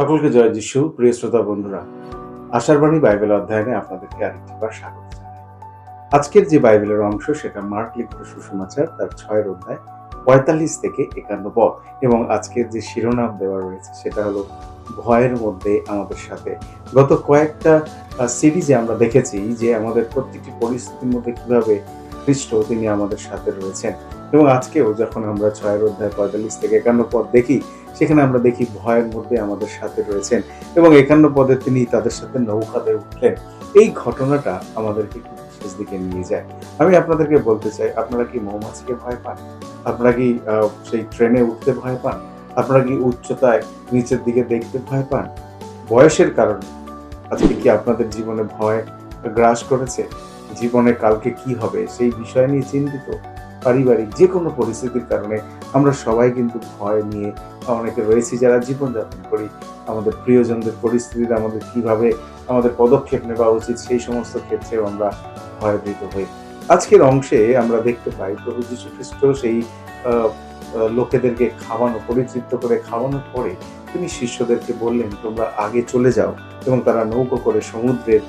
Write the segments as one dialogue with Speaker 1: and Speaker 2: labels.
Speaker 1: সকলকে জয় যিশু। প্রিয় শ্রোতা বন্ধুরা, আশার বাণী বাইবেল অধ্যয়নে আপনাদেরকে আরেকটিবার স্বাগত জানাই। আজকের যে বাইবেলের অংশ সেটা মার্ক লিখিত সুসমাচার তার ৬ অধ্যায় ৪৫ থেকে ৫১ পদ, এবং আজকের যে শিরোনাম দেওয়া রয়েছে সেটা হলো ভয়ের মধ্যে আমাদের সাথে। গত কয়েকটা সিরিজে আমরা দেখেছি যে আমাদের প্রত্যেকটি পরিস্থিতির মধ্যে কিভাবে খ্রিস্ট তিনি আমাদের সাথে রয়েছেন, এবং আজকেও যখন আমরা ৬ অধ্যায় ৪৫ থেকে ৫১ পদ দেখি, সেখানে আমরা দেখি ভয়ের মধ্যে আমাদের সাথে রয়েছেন, এবং ৫১ পদে তিনি তাদের সাথে নৌকাতে উঠলেন। এই ঘটনাটা আমাদেরকে একটু বিশেষ দিকে নিয়ে যায়। আমি আপনাদেরকে বলতে চাই, আপনারা কি মৌমাছিকে ভয় পান? আপনারা কি সেই ট্রেনে উঠতে ভয় পান? আপনারা কি উচ্চতায় নিচের দিকে দেখতে ভয় পান? বয়সের কারণে আজকে কি আপনাদের জীবনে ভয় গ্রাস করেছে? জীবনে কালকে কি হবে সেই বিষয় নিয়ে চিন্তিত? পারিবারিক যেকোনো পরিস্থিতির কারণে আমরা সবাই কিন্তু ভয় নিয়ে অনেকে রয়েছি যারা জীবনযাপন করি। আমাদের প্রিয়জনদের পরিস্থিতিতে আমাদের কিভাবে আমাদের পদক্ষেপ নেওয়া উচিত সেই সমস্ত ক্ষেত্রেও আমরা ভয়ভীত হই। আজকের অংশে আমরা দেখতে পাই প্রভু যীশু খ্রিস্ট সেই আ আ লোকেদেরকে পরিতৃপ্ত করে খাওয়ানোর পরে তিনি শিষ্যদেরকে বললেন, "তোমরা আগে চলে যাও", এবং তারা নৌকো করে সমুদ্রের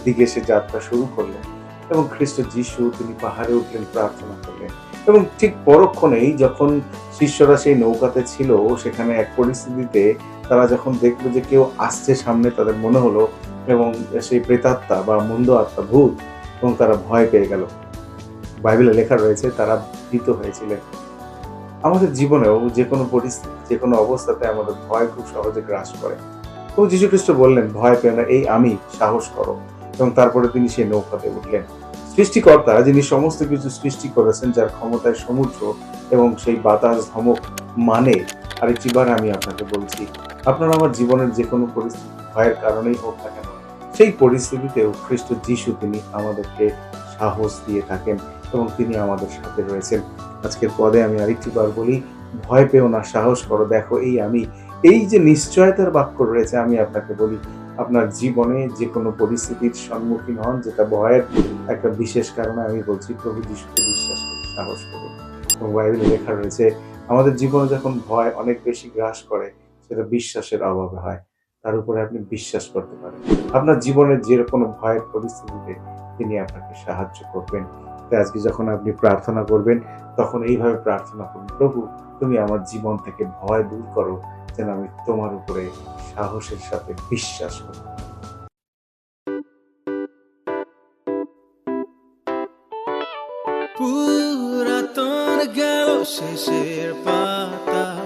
Speaker 1: দিকে সে যাত্রা শুরু করলেন। এবং খ্রিস্ট যিশু তিনি পাহাড়ে উঠলেন, প্রার্থনা করলেন, এবং ঠিক পরক্ষণেই যখন শিষ্যরা সেই নৌকাতে ছিল, সেখানে এক পরিস্থিতিতে তারা যখন দেখলো যে কেউ আসছে সামনে, তাদের মনে হলো, এবং সেই প্রেতাত্মা বা মন্দ আত্মা, ভূত, এবং তারা ভয় পেয়ে গেল। বাইবেলে লেখা রয়েছে তারা ভীত হয়েছিলেন। আমাদের জীবনেও যেকোনো পরিস্থিতি, যেকোনো অবস্থাতে আমাদের ভয় খুব সহজে গ্রাস করে। তো যীশু খ্রিস্ট বললেন, "ভয় পেও না, এই আমি, সাহস করো", এবং তারপরে তিনি সেই নৌকাতে উঠলেন। সৃষ্টিকর্তা যিনি সমস্ত কিছু সৃষ্টি করেছেন, যার ক্ষমতায় সমুদ্র এবং সেই বাতাস ধমক মানে, আরেকটিবার আমি আপনাকে বলছি, আপনার আমার জীবনের যেকোনো পরিস্থিতি ভয়ের কারণেই হোক না কেন, সেই পরিস্থিতিতেও খ্রিস্ট যিশু তিনি আমাদেরকে সাহস দিয়ে থাকেন, এবং তিনি আমাদের সাথে রয়েছেন। আজকের পদে আমি আরেকটিবার বলি, "ভয় পেও না, সাহস করো, দেখো এই আমি"। এই যে নিশ্চয়তার বাক্য রয়েছে, আমি আপনাকে বলি, আপনার জীবনে যেকোনো পরিস্থিতির সম্মুখীন হন যেটা ভয়ের একটা বিশেষ কারণে, আমি বলছি প্রভু যিশুকে বিশ্বাস করুন, সাহস করুন। এবং বাইবেলে লেখা রয়েছে আমাদের জীবনে যখন ভয় অনেক বেশি গ্রাস করে, সেটা বিশ্বাসের অভাবে হয়। তার উপরে আপনি বিশ্বাস করতে পারেন। আপনার জীবনের যে কোনো ভয়ের পরিস্থিতিতে তিনি আপনাকে সাহায্য করবেন। তাই আজকে যখন আপনি প্রার্থনা করবেন, তখন এইভাবে প্রার্থনা করুন, "প্রভু, তুমি আমার জীবন থেকে ভয় দূর করো, যেন আমি তোমার উপরে সাহসের সাথে বিশ্বাস করি"।
Speaker 2: পুরাতন গেল শেষের পাতা।